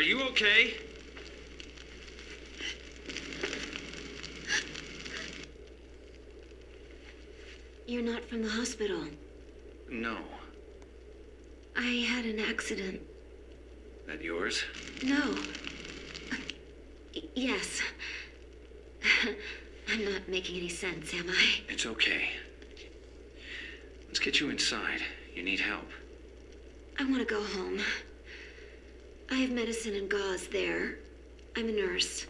you okay? You're not from the hospital. No. I had an accident. That yours? No. Yes. I'm not making any sense, am I? It's okay. Let's get you inside. You need help. I want to go home. I have medicine and gauze there. I'm a nurse.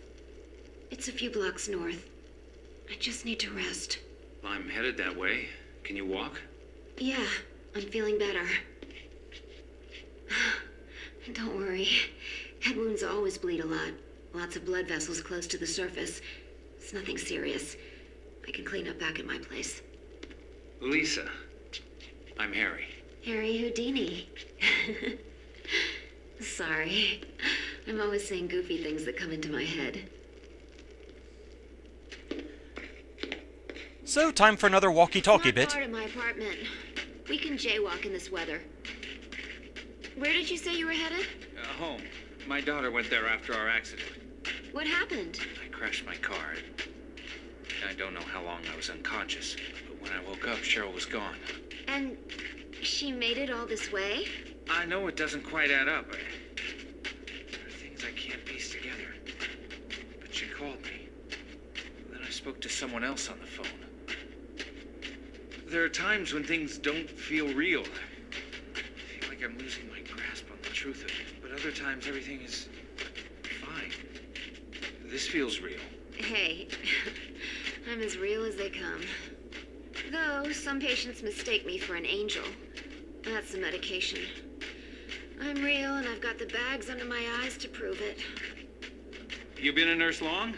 It's a few blocks north. I just need to rest. I'm headed that way. Can you walk? Yeah, I'm feeling better. Don't worry. Head wounds always bleed a lot. Lots of blood vessels close to the surface. It's nothing serious. I can clean up back at my place. Lisa. I'm Harry. Harry Houdini. Sorry. I'm always saying goofy things that come into my head. So, time for another walkie-talkie bit. Not far to my apartment. We can jaywalk in this weather. Where did you say you were headed? Home. My daughter went there after our accident. What happened? I crashed my car. I don't know how long I was unconscious, but when I woke up, Cheryl was gone. And she made it all this way? I know it doesn't quite add up. There are things I can't piece together. But she called me. Then I spoke to someone else on the phone. There are times when things don't feel real. I feel like I'm losing my grasp on the truth of it. But other times everything is fine. This feels real. Hey, I'm as real as they come. Though some patients mistake me for an angel. That's the medication. I'm real and I've got the bags under my eyes to prove it. You been a nurse long?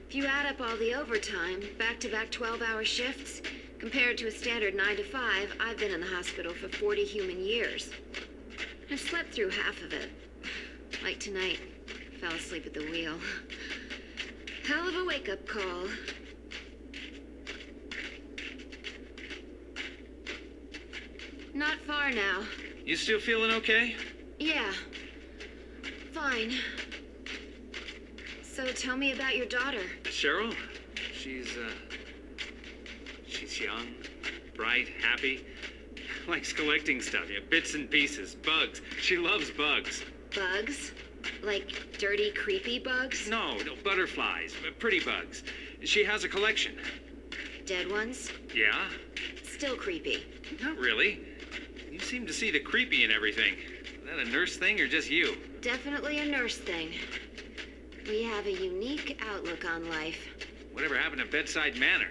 If you add up all the overtime, back-to-back 12-hour shifts, compared to a standard 9 to 5, I've been in the hospital for 40 human years. I've slept through half of it. Like tonight, fell asleep at the wheel. Hell of a wake-up call. Not far now. You still feeling okay? Yeah. Fine. So tell me about your daughter. Cheryl? She's young, bright, happy. Likes collecting stuff, bits and pieces, bugs. She loves bugs. Bugs? Like dirty, creepy bugs? No, butterflies, pretty bugs. She has a collection. Dead ones? Yeah? Still creepy. Not really. You seem to see the creepy in everything. Is that a nurse thing or just you? Definitely a nurse thing. We have a unique outlook on life. Whatever happened to bedside manner?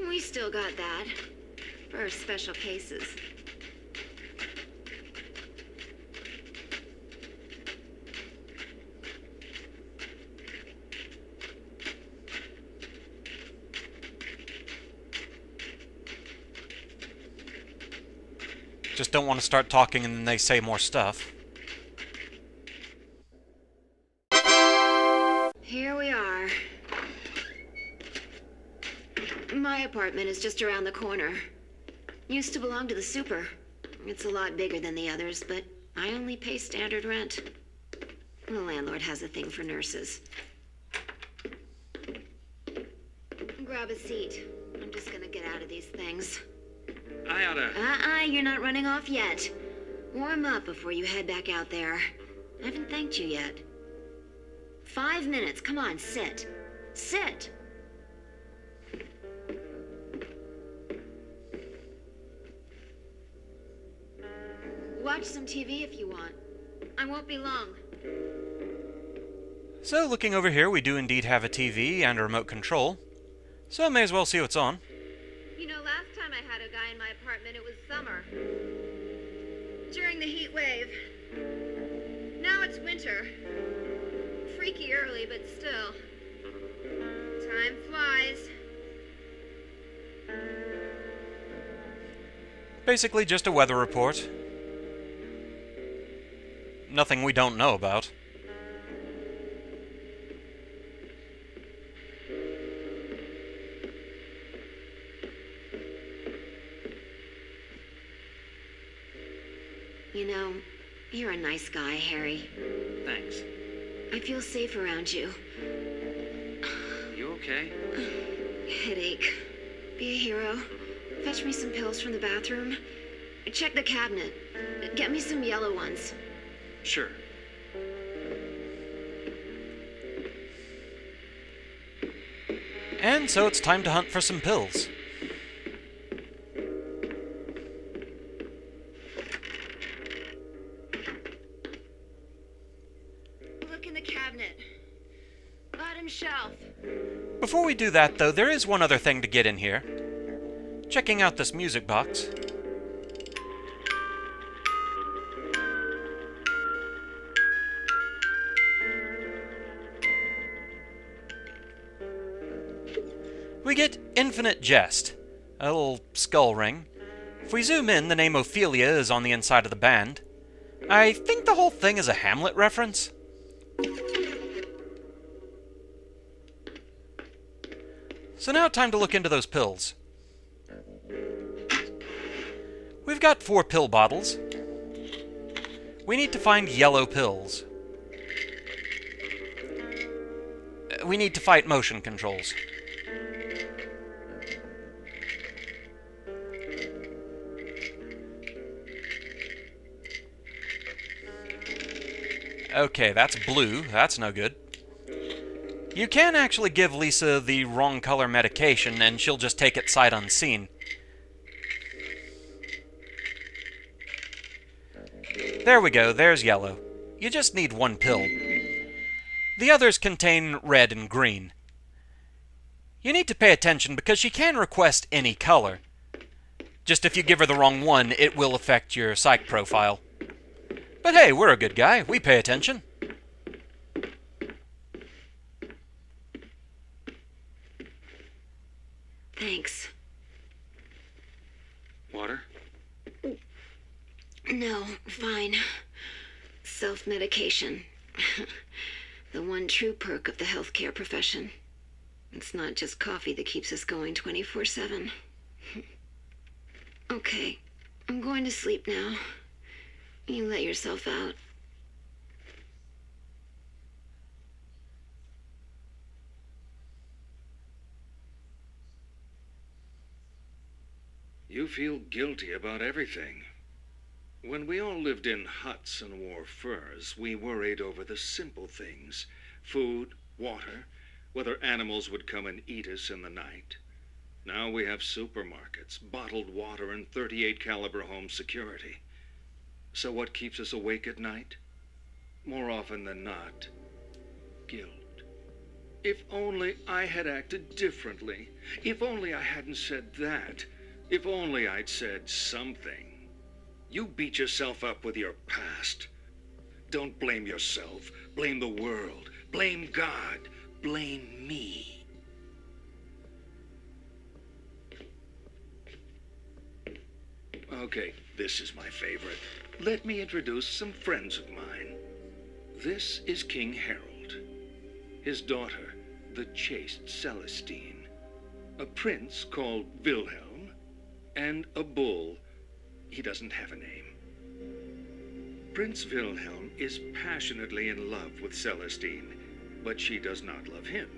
We still got that. For special cases. Just don't want to start talking and then they say more stuff. Here we are. My apartment is just around the corner. Used to belong to the super. It's a lot bigger than the others, but I only pay standard rent. The landlord has a thing for nurses. Grab a seat. I'm just gonna get out of these things. I oughta... You're not running off yet. Warm up before you head back out there. I haven't thanked you yet. 5 minutes, come on, sit. Sit! Watch some TV if you want. I won't be long. So, looking over here, we do indeed have a TV and a remote control. So I may as well see what's on. You know, last time I had a guy in my apartment, it was summer. During the heat wave. Now it's winter. Freaky early, but still. Time flies. Basically just a weather report. Nothing we don't know about. You know, you're a nice guy, Harry. Thanks. I feel safe around you. You okay? Headache. Be a hero. Fetch me some pills from the bathroom. Check the cabinet. Get me some yellow ones. Sure. And so it's time to hunt for some pills. Look in the cabinet. Bottom shelf. Before we do that, though, there is one other thing to get in here. Checking out this music box. We get Infinite Jest, a little skull ring. If we zoom in, the name Ophelia is on the inside of the band. I think the whole thing is a Hamlet reference. So now time to look into those pills. We've got 4 pill bottles. We need to find yellow pills. We need to fight motion controls. Okay, that's blue. That's no good. You can actually give Lisa the wrong color medication, and she'll just take it sight unseen. There we go, there's yellow. You just need 1 pill. The others contain red and green. You need to pay attention because she can request any color. Just if you give her the wrong one, it will affect your psych profile. But hey, we're a good guy. We pay attention. Thanks. Water? No, fine. Self-medication. The one true perk of the healthcare profession. It's not just coffee that keeps us going 24/7. Okay, I'm going to sleep now. You let yourself out. You feel guilty about everything. When we all lived in huts and wore furs, we worried over the simple things. Food, water, whether animals would come and eat us in the night. Now we have supermarkets, bottled water, and .38 caliber home security. So what keeps us awake at night? More often than not, guilt. If only I had acted differently. If only I hadn't said that. If only I'd said something. You beat yourself up with your past. Don't blame yourself. Blame the world. Blame God. Blame me. Okay, this is my favorite. Let me introduce some friends of mine. This is King Harold. His daughter, the chaste Celestine. A prince called Wilhelm. And a bull. He doesn't have a name. Prince Wilhelm is passionately in love with Celestine, but she does not love him.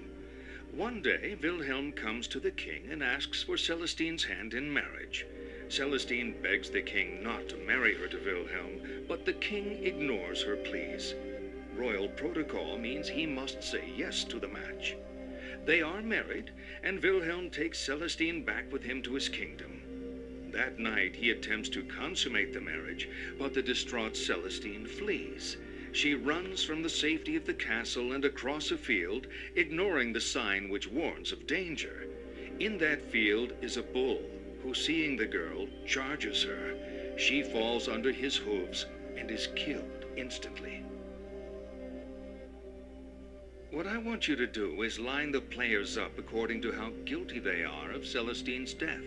One day, Wilhelm comes to the king and asks for Celestine's hand in marriage. Celestine begs the king not to marry her to Wilhelm, but the king ignores her pleas. Royal protocol means he must say yes to the match. They are married, and Wilhelm takes Celestine back with him to his kingdom. That night, he attempts to consummate the marriage, but the distraught Celestine flees. She runs from the safety of the castle and across a field, ignoring the sign which warns of danger. In that field is a bull, who, seeing the girl, charges her. She falls under his hooves and is killed instantly. What I want you to do is line the players up according to how guilty they are of Celestine's death.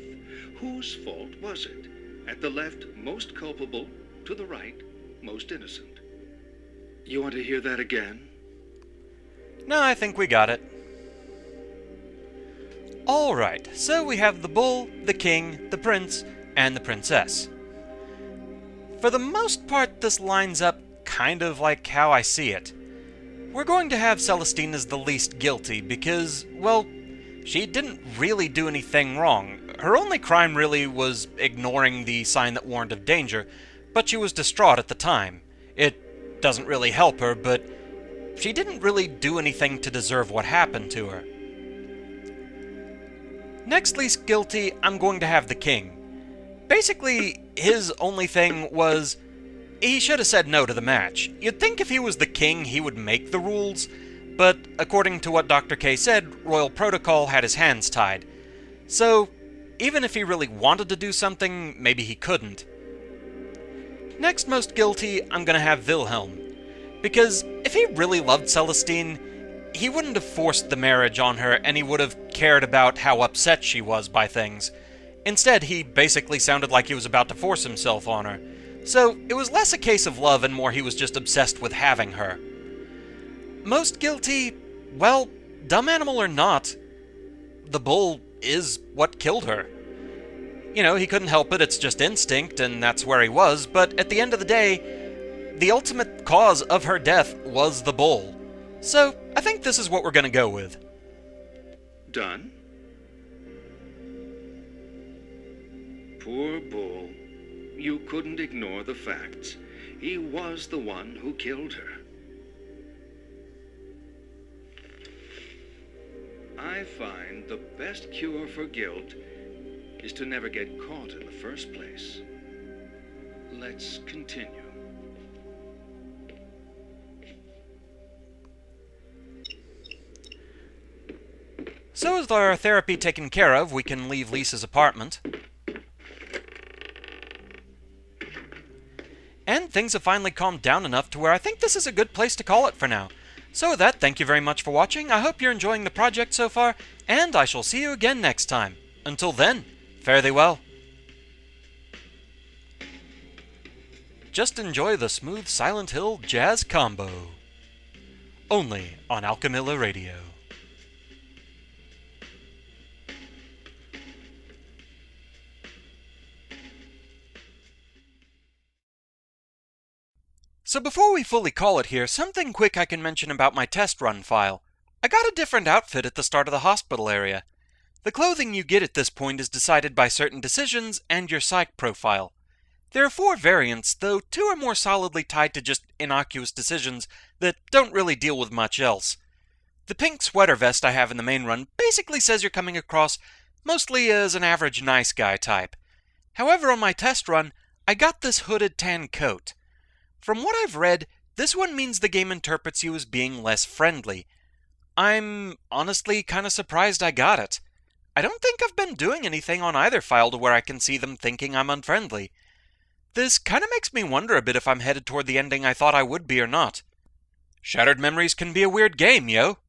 Whose fault was it? At the left, most culpable. To the right, most innocent. You want to hear that again? No, I think we got it. Alright, so we have the bull, the king, the prince, and the princess. For the most part, this lines up kind of like how I see it. We're going to have Celestine as the least guilty because, well, she didn't really do anything wrong. Her only crime really was ignoring the sign that warned of danger, but she was distraught at the time. It doesn't really help her, but she didn't really do anything to deserve what happened to her. Next least guilty, I'm going to have the king. Basically, his only thing was he should have said no to the match. You'd think if he was the king, he would make the rules, but according to what Dr. K said, Royal Protocol had his hands tied. So, even if he really wanted to do something, maybe he couldn't. Next most guilty, I'm gonna have Wilhelm. Because if he really loved Celestine, he wouldn't have forced the marriage on her, and he would have cared about how upset she was by things. Instead, he basically sounded like he was about to force himself on her. So, it was less a case of love and more he was just obsessed with having her. Most guilty, well, dumb animal or not, the bull is what killed her. You know, he couldn't help it, it's just instinct, and that's where he was, but at the end of the day, the ultimate cause of her death was the bull. So, I think this is what we're gonna go with. Done? Poor bull. You couldn't ignore the facts. He was the one who killed her. I find the best cure for guilt is to never get caught in the first place. Let's continue. So with our therapy taken care of, we can leave Lisa's apartment. And things have finally calmed down enough to where I think this is a good place to call it for now. So with that, thank you very much for watching. I hope you're enjoying the project so far, and I shall see you again next time. Until then, fare thee well. Just enjoy the smooth Silent Hill jazz combo. Only on Alchemilla Radio. So before we fully call it here, something quick I can mention about my test run file. I got a different outfit at the start of the hospital area. The clothing you get at this point is decided by certain decisions and your psych profile. There are 4 variants, though 2 are more solidly tied to just innocuous decisions that don't really deal with much else. The pink sweater vest I have in the main run basically says you're coming across mostly as an average nice guy type. However, on my test run, I got this hooded tan coat. From what I've read, this one means the game interprets you as being less friendly. I'm honestly kinda surprised I got it. I don't think I've been doing anything on either file to where I can see them thinking I'm unfriendly. This kinda makes me wonder a bit if I'm headed toward the ending I thought I would be or not. Shattered Memories can be a weird game, yo!